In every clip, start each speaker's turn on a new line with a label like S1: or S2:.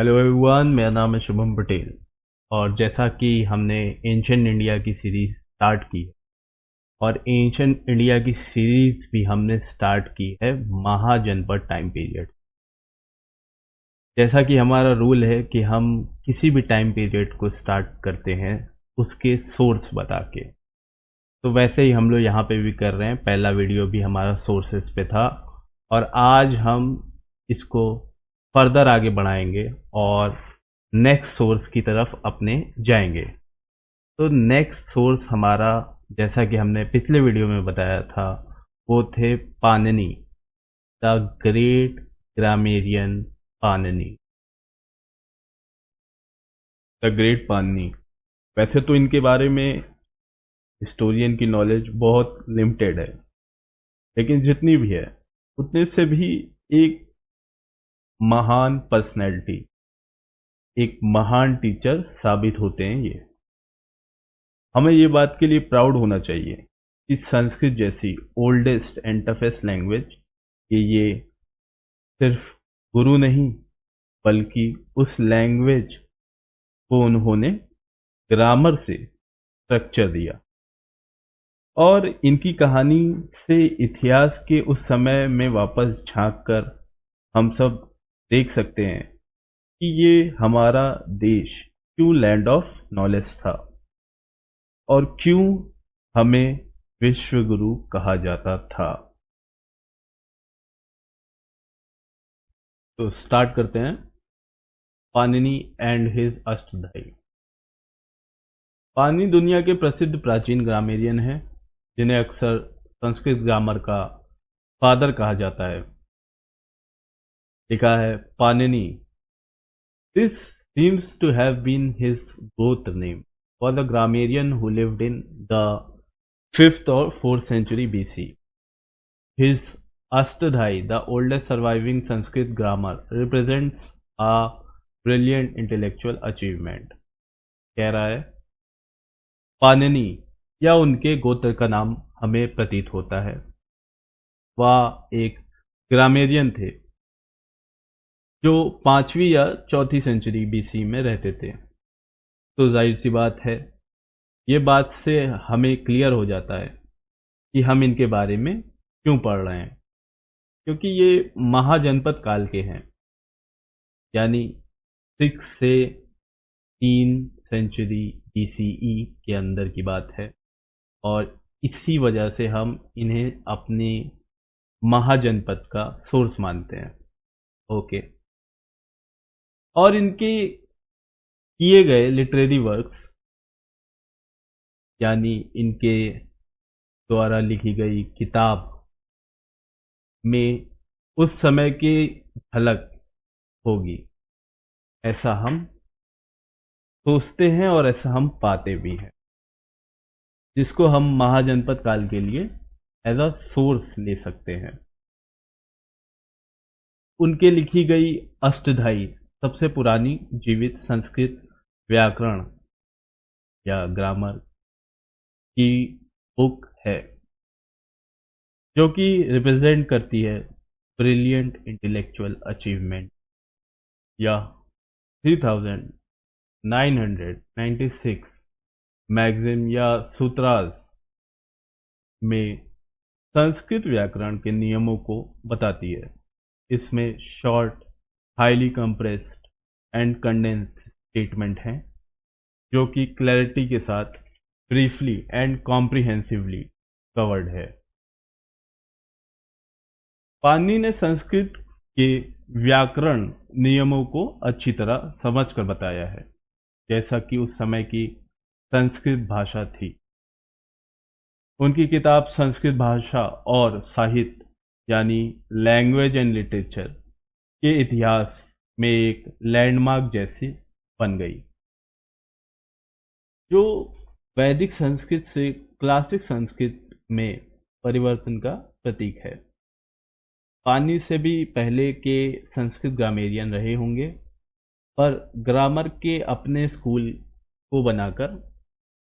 S1: Hello everyone, मेरा नाम है शुभम पटेल। और जैसा कि हमने एंशियंट इंडिया की सीरीज स्टार्ट की है, और एंशियंट इंडिया की सीरीज भी हमने स्टार्ट की है महाजनपद टाइम पीरियड। जैसा कि हमारा रूल है कि हम किसी भी टाइम पीरियड को स्टार्ट करते हैं उसके सोर्स बता के, तो वैसे ही हम लोग यहाँ पे भी कर रहे हैं। पहला वीडियो भी हमारा सोर्सेस पे था, और आज हम इसको फर्दर आगे बढ़ाएंगे और नेक्स्ट सोर्स की तरफ अपने जाएंगे। तो नेक्स्ट सोर्स हमारा, जैसा कि हमने पिछले वीडियो में बताया था, वो थे Panini, the great grammarian Panini. The great Panini. वैसे तो इनके बारे में हिस्टोरियन की नॉलेज बहुत लिमिटेड है, लेकिन जितनी भी है उतने से भी एक महान पर्सनैलिटी, एक महान टीचर साबित होते हैं ये। हमें ये बात के लिए प्राउड होना चाहिए कि संस्कृत जैसी ओल्डेस्ट एंड टफेस्ट लैंग्वेज कि ये सिर्फ गुरु नहीं, बल्कि उस लैंग्वेज को उन्होंने ग्रामर से स्ट्रक्चर दिया। और इनकी कहानी से इतिहास के उस समय में वापस झांक कर हम सब देख सकते हैं कि ये हमारा देश क्यों लैंड ऑफ नॉलेज था, और क्यों हमें विश्व गुरु कहा जाता था। तो स्टार्ट करते हैं। Panini and his Ashtadhyayi. पाणिनि दुनिया के प्रसिद्ध प्राचीन ग्रामेरियन हैं, जिन्हें अक्सर संस्कृत ग्रामर का फादर कहा जाता है। लिखा है Panini. This seems to have been his both name for the grammarian who lived in the 5th or 4th century BC. His Ashtadhyayi, the oldest surviving Sanskrit grammar, represents a brilliant intellectual achievement. कह रहा है पाणिनि, या उनके गोत्र का नाम हमें प्रतीत होता है, वह एक ग्रामेरियन थे जो 5वीं या 4th सेंचुरी बीसी में रहते थे। तो जाहिर सी बात है, ये बात से हमें क्लियर हो जाता है कि हम इनके बारे में क्यों पढ़ रहे हैं, क्योंकि ये महाजनपद काल के हैं, यानी 6 से 3 सेंचुरी बीसीई के अंदर की बात है। और इसी वजह से हम इन्हें अपने महाजनपद का सोर्स मानते हैं। ओके। और इनके किए गए लिटरेरी वर्क्स, यानी इनके द्वारा लिखी गई किताब में उस समय की झलक होगी, ऐसा हम सोचते हैं और ऐसा हम पाते भी हैं, जिसको हम महाजनपद काल के लिए एज अ सोर्स ले सकते हैं। उनके लिखी गई अष्टधाई सबसे पुरानी जीवित संस्कृत व्याकरण या ग्रामर की बुक है, जो कि रिप्रेजेंट करती है ब्रिलियंट इंटेलेक्चुअल अचीवमेंट, या 3996 मैगजिम या सूत्रास में संस्कृत व्याकरण के नियमों को बताती है। इसमें short, highly compressed and condensed statement हैं, जो कि क्लैरिटी के साथ ब्रीफली एंड कॉम्प्रिहेंसिवली कवर्ड है। पाणिनि ने संस्कृत के व्याकरण नियमों को अच्छी तरह समझकर बताया है, जैसा कि उस समय की संस्कृत भाषा थी। उनकी किताब संस्कृत भाषा और साहित्य, यानी लैंग्वेज एंड लिटरेचर के इतिहास में एक लैंडमार्क जैसी बन गई, जो वैदिक संस्कृत से क्लासिक संस्कृत में परिवर्तन का प्रतीक है। पाणिनि से भी पहले के संस्कृत ग्रामेरियन रहे होंगे, पर ग्रामर के अपने स्कूल को बनाकर।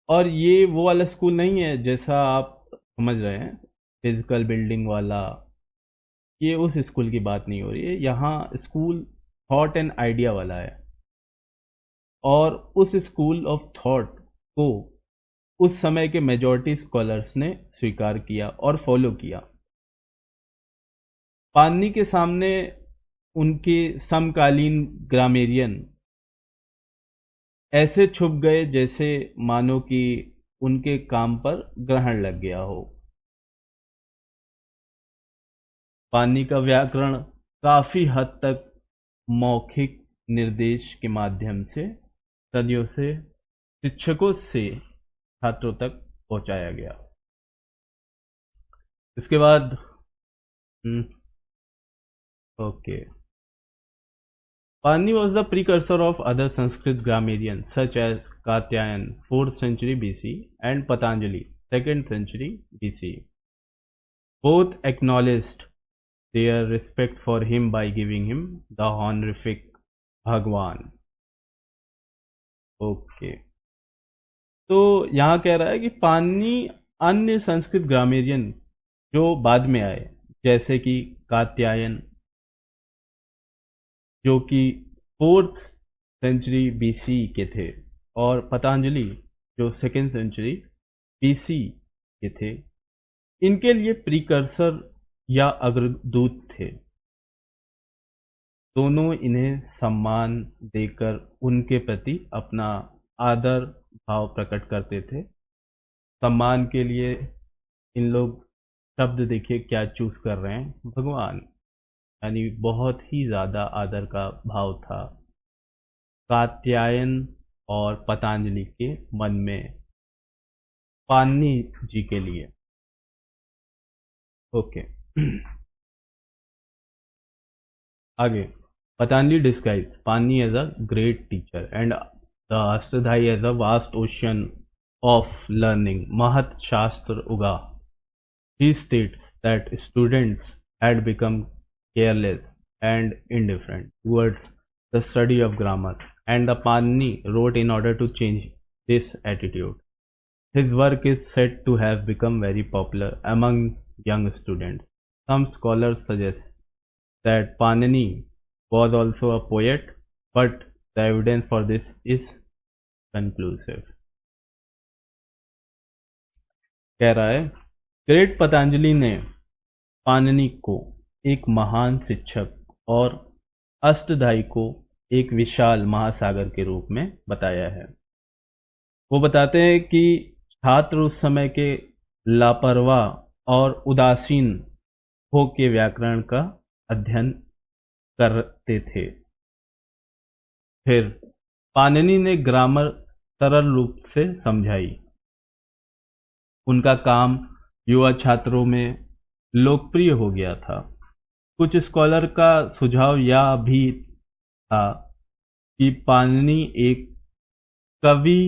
S1: और ये वो वाला स्कूल नहीं है जैसा आप समझ रहे हैं, फिजिकल बिल्डिंग वाला। ये उस स्कूल की बात नहीं हो रही है। यहाँ स्कूल थॉट एंड आइडिया वाला है, और उस स्कूल ऑफ थॉट को उस समय के मेजॉरिटी स्कॉलर्स ने स्वीकार किया और फॉलो किया। पाणिनि के सामने उनके समकालीन ग्रामेरियन ऐसे छुप गए जैसे मानो कि उनके काम पर ग्रहण लग गया हो। पाणिनि का व्याकरण काफी हद तक मौखिक निर्देश के माध्यम से सदियों से शिक्षकों से छात्रों तक पहुंचाया गया। इसके बाद okay, Pani was the precursor of other Sanskrit grammarians such as Katyayan 4th century BC and Patanjali 2nd century BC. Both acknowledged their respect for him by giving him the honorific Bhagwan. Okay, तो यहाँ कह रहा है कि पाणिनि अन्य Sanskrit grammarian जो बाद में आए, जैसे कि कात्यायन जो कि 4th सेंचुरी बीसी के थे, और पतंजलि जो 2nd सेंचुरी बीसी के थे, इनके लिए प्रीकर्सर या अग्रदूत थे। दोनों इन्हें सम्मान देकर उनके प्रति अपना आदर भाव प्रकट करते थे। सम्मान के लिए इन लोग शब्द देखिए क्या चूज कर रहे हैं, भगवान, यानी बहुत ही ज़्यादा आदर का भाव था कात्यायन और पतंजलि के मन में पाणिनि जी के लिए। ओके, आगे, Patanjali describes Panini as a great teacher and the Ashtadhyayi as a vast ocean of learning महत शास्त्र उगा। He states that students had become careless and indifferent towards the study of grammar, and the Panini wrote in order to change this attitude. His work is said to have become very popular among young students. Some scholars suggest that Panini was also a poet, but the evidence for this is conclusive. कह रहा है, great Patanjali ने पाणिनि को एक महान शिक्षक और अष्टधाई को एक विशाल महासागर के रूप में बताया है। वो बताते हैं कि छात्र उस समय के लापरवाह और उदासीन हो के व्याकरण का अध्ययन करते थे। फिर पाणिनि ने ग्रामर सरल रूप से समझाई। उनका काम युवा छात्रों में लोकप्रिय हो गया था। कुछ स्कॉलर का सुझाव यह भी था कि पाणिनि एक कवि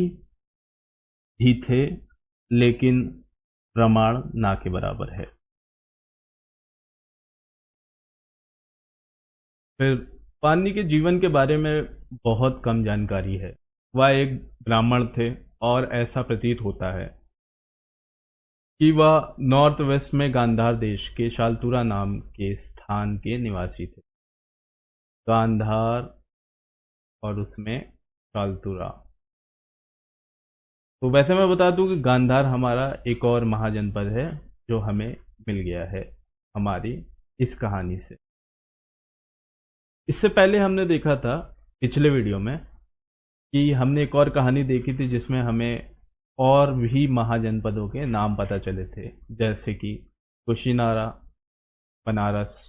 S1: ही थे, लेकिन प्रमाण ना के बराबर है। फिर पाणिनि के जीवन के बारे में बहुत कम जानकारी है। वह एक ब्राह्मण थे और ऐसा प्रतीत होता है कि वह नॉर्थ वेस्ट में गांधार देश के शालतुरा नाम के स्थान के निवासी थे। गांधार और उसमें शालतुरा। तो वैसे मैं बता दूं कि गांधार हमारा एक और महाजनपद है जो हमें मिल गया है हमारी इस कहानी से। इससे पहले हमने देखा था पिछले वीडियो में कि हमने एक और कहानी देखी थी जिसमें हमें और भी महाजनपदों के नाम पता चले थे, जैसे कि कुशीनारा, बनारस,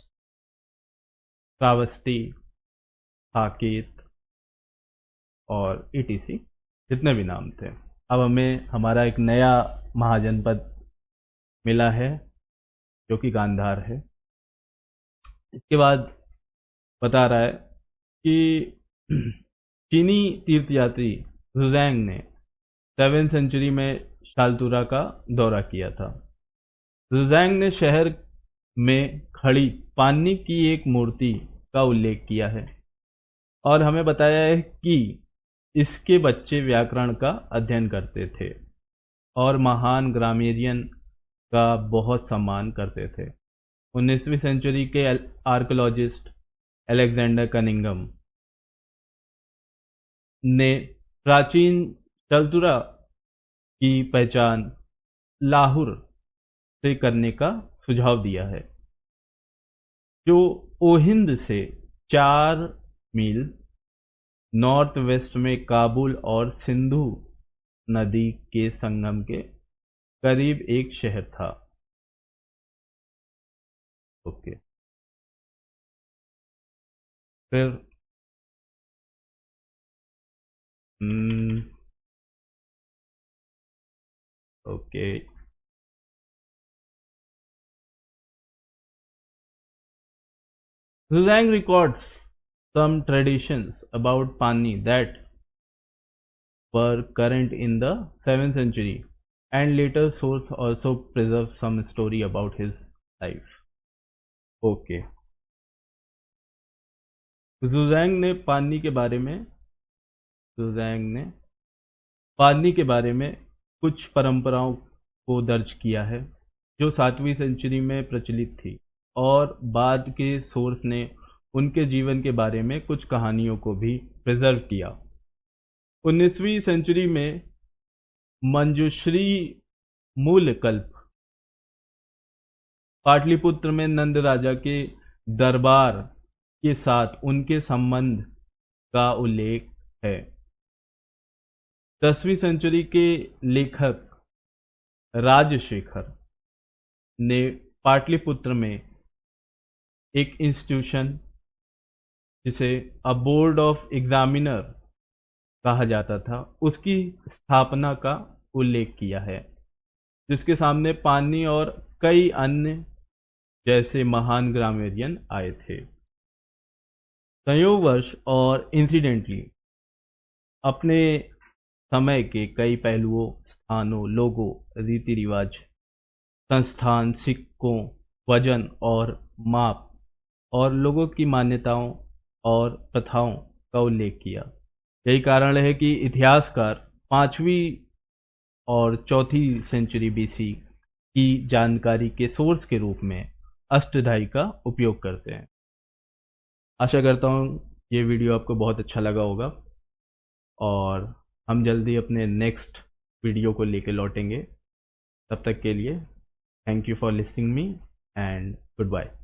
S1: श्रावस्ती, साकेत और ईटीसी, जितने भी नाम थे। अब हमें हमारा एक नया महाजनपद मिला है जो कि गांधार है। इसके बाद बता रहा है कि चीनी तीर्थयात्री जुजैंग ने 7th सेंचुरी में शालतुरा का दौरा किया था। जुजैंग ने शहर में खड़ी पाणिनि की एक मूर्ति का उल्लेख किया है और हमें बताया है कि इसके बच्चे व्याकरण का अध्ययन करते थे और महान ग्रामेरियन का बहुत सम्मान करते थे। 19वीं सेंचुरी के आर्कियोलॉजिस्ट अलेक्जेंडर कनिंगम ने प्राचीन चलतुरा की पहचान लाहुर से करने का सुझाव दिया है, जो ओहिंद से 4 मील नॉर्थ वेस्ट में काबुल और सिंधु नदी के संगम के करीब एक शहर था। ओके, फिर okay, Zhang records some traditions about Pani that were current in the 7th century, and later source also preserve some story about his life. Okay, जुजैंग ने पानी के बारे में जुजैंग ने पानी के बारे में कुछ परंपराओं को दर्ज किया है जो 7वीं सेंचुरी में प्रचलित थी, और बाद के सोर्स ने उनके जीवन के बारे में कुछ कहानियों को भी प्रिजर्व किया। 19वीं सेंचुरी में मंजुश्री मूलकल्प पाटलिपुत्र में नंद राजा के दरबार के साथ उनके संबंध का उल्लेख है। 10वीं सेंचुरी के लेखक राजशेखर ने पाटलिपुत्र में एक इंस्टीट्यूशन जिसे अ बोर्ड ऑफ एग्जामिनर कहा जाता था, उसकी स्थापना का उल्लेख किया है, जिसके सामने पानी और कई अन्य जैसे महान ग्रामेरियन आए थे। संयोगवश और इंसिडेंटली अपने समय के कई पहलुओं, स्थानों, लोगों, रीति रिवाज, संस्थान, सिक्कों, वजन और माप और लोगों की मान्यताओं और प्रथाओं का उल्लेख किया। यही कारण है कि इतिहासकार 5वीं और 4वीं सेंचुरी बीसी की जानकारी के सोर्स के रूप में अष्टधाई का उपयोग करते हैं। आशा करता हूँ ये वीडियो आपको बहुत अच्छा लगा होगा, और हम जल्दी अपने नेक्स्ट वीडियो को लेके लौटेंगे। तब तक के लिए thank you for listening me and good bye.